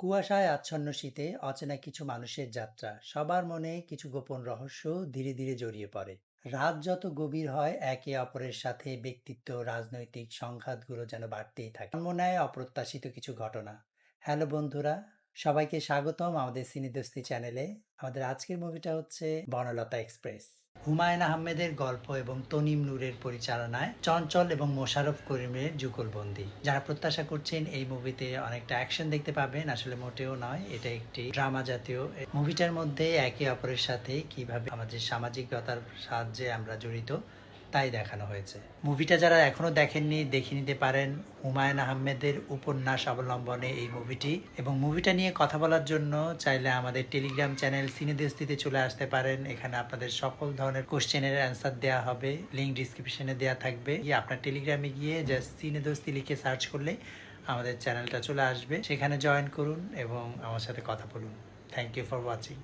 কুয়াশায় আচ্ছন্ন শীতে অচেনা কিছু মানুষের যাত্রা, সবার মনে কিছু গোপন রহস্য ধীরে ধীরে জড়িয়ে পড়ে। রাত যত গভীর হয়, একে অপরের সাথে ব্যক্তিত্ব, রাজনৈতিক সংঘাতগুলো যেন বাড়তেই থাকে। জন্ম নেয় অপ্রত্যাশিত কিছু ঘটনা। হ্যালো বন্ধুরা, সবাইকে স্বাগতম আমাদের সিনেদোস্তি চ্যানেলে। আমাদের আজকের মুভিটা হচ্ছে বনলতা এক্সপ্রেস। হুমায়ুন আহমেদের গল্প এবং তনিম নূরের পরিচালনায় চঞ্চল এবং মোশাররফ করিমের যুগলবন্দি। যারা প্রত্যাশা করছেন এই মুভিতে অনেকটা অ্যাকশন দেখতে পাবেন, আসলে মোটেও নয়, এটা একটি ড্রামা জাতীয়। মুভিটার মধ্যে একে অপরের সাথে কিভাবে আমাদের সামাজিকতার সাহায্যে আমরা জড়িত তাই দেখানো হয়েছে। মুভিটা যারা এখনো দেখেননি, দেখে নিতে পারেন। হুমায়ুন আহমেদের উপন্যাস অবলম্বনে এই মুভিটি, এবং মুভিটা নিয়ে কথা বলার জন্য চাইলে আমাদের টেলিগ্রাম চ্যানেল সিনেদোস্তিতে চলে আসতে পারেন। এখানে আপনাদের সকল ধরনের কোশ্চেনের অ্যান্সার দেওয়া হবে, লিঙ্ক ডিসক্রিপশনে দেওয়া থাকবে। আপনার টেলিগ্রামে গিয়ে জাস্ট সিনেদোস্তি লিখে সার্চ করলে আমাদের চ্যানেলটা চলে আসবে, সেখানে জয়েন করুন এবং আমার সাথে কথা বলুন। Thank you for watching.